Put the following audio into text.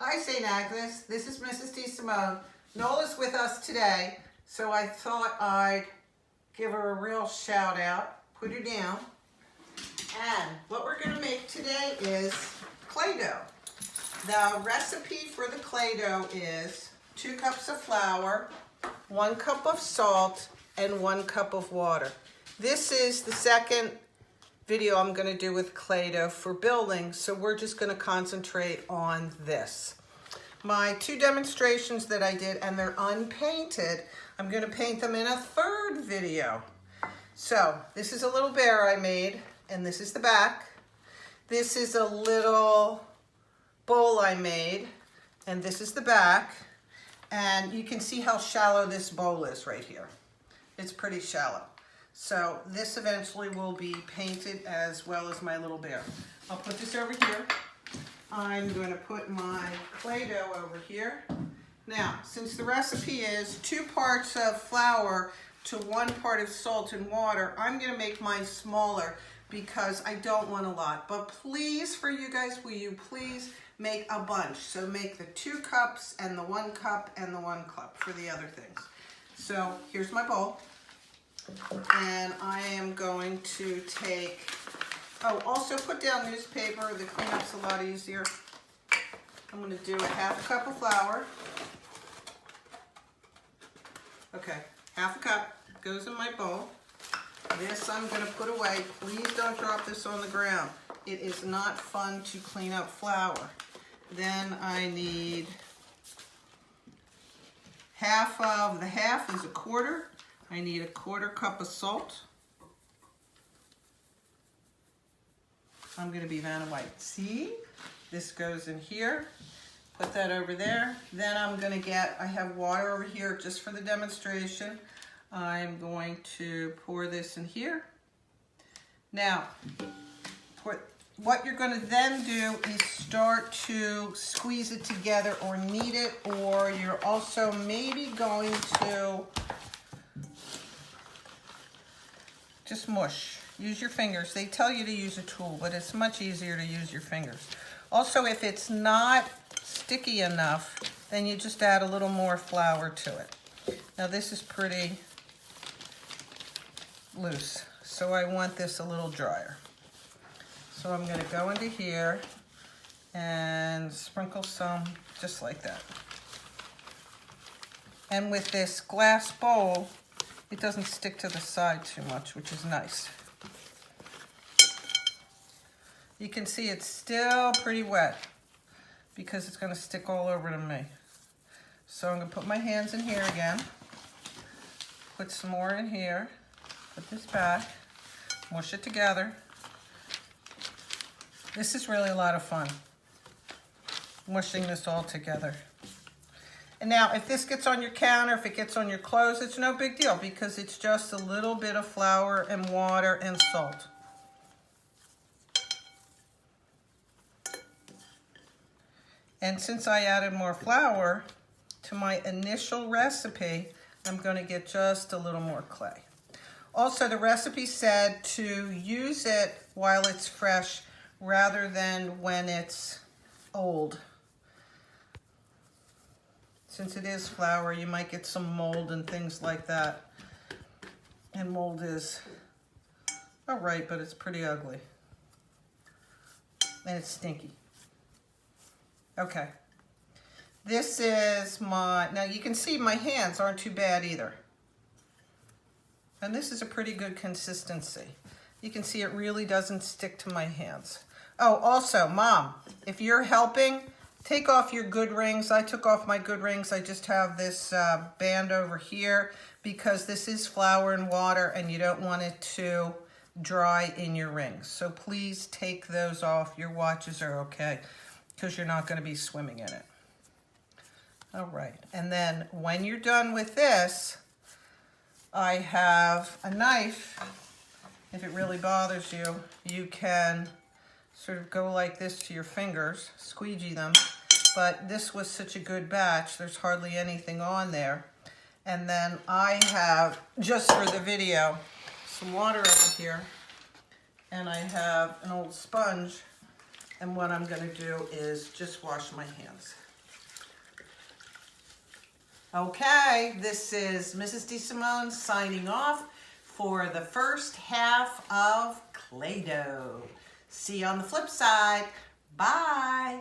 Hi, St. Agnes. This is Mrs. DeSimone. Nola's with us today, so I thought I'd give her a real shout out, put her down. And what we're going to make today is clay dough. The recipe for the clay dough is 2 cups of flour, 1 cup of salt, and 1 cup of water. This is the second video I'm going to do with clay dough for building, so we're just going to concentrate on this. My 2 demonstrations that I did, and they're unpainted, I'm going to paint them in a third video. So this is a little bear I made, and this is the back. This is a little bowl I made, and this is the back. And you can see how shallow this bowl is right here. It's pretty shallow. So this eventually will be painted as well as my little bear. I'll put this over here. I'm going to put my clay dough over here. Now, since the recipe is 2 parts of flour to 1 part of salt and water, I'm going to make mine smaller because I don't want a lot. But please, for you guys, will you please make a bunch? So make the 2 cups and the 1 cup and the 1 cup for the other things. So here's my bowl. And I am going to take, also put down newspaper. The cleanup's a lot easier. I'm going to do a 1/2 cup of flour. Okay, 1/2 cup goes in my bowl. This I'm going to put away. Please don't drop this on the ground. It is not fun to clean up flour. Then I need half is a quarter. I need a 1/4 cup of salt. I'm going to be Vanna White. See? This goes in here. Put that over there. Then I'm going to I have water over here just for the demonstration. I'm going to pour this in here. Now, what you're going to then do is start to squeeze it together or knead it, or you're also maybe going to just mush. Use your fingers. They tell you to use a tool, but it's much easier to use your fingers. Also, if it's not sticky enough, then you just add a little more flour to it. Now this is pretty loose, so I want this a little drier. So I'm going to go into here and sprinkle some just like that. And with this glass bowl, it doesn't stick to the side too much, which is nice. You can see it's still pretty wet because it's going to stick all over to me. So I'm going to put my hands in here again, put some more in here, put this back, mush it together. This is really a lot of fun, mushing this all together. And now, if this gets on your counter, if it gets on your clothes, it's no big deal because it's just a little bit of flour and water and salt. And since I added more flour to my initial recipe, I'm going to get just a little more clay. Also, the recipe said to use it while it's fresh rather than when it's old. Since it is flour, you might get some mold and things like that. And mold is all right, but it's pretty ugly. And it's stinky. Okay. This is now you can see my hands aren't too bad either. And this is a pretty good consistency. You can see it really doesn't stick to my hands. Oh, also, Mom, if you're helping, take off your good rings. I took off my good rings. I just have this band over here because this is flour and water and you don't want it to dry in your rings. So please take those off. Your watches are okay because you're not going to be swimming in it. All right. And then when you're done with this, I have a knife. If it really bothers you, you can sort of go like this to your fingers, squeegee them. But this was such a good batch, there's hardly anything on there. And then I have, just for the video, some water over here. And I have an old sponge. And what I'm going to do is just wash my hands. Okay, this is Mrs. DeSimone signing off for the first half of Play-Doh. See you on the flip side. Bye.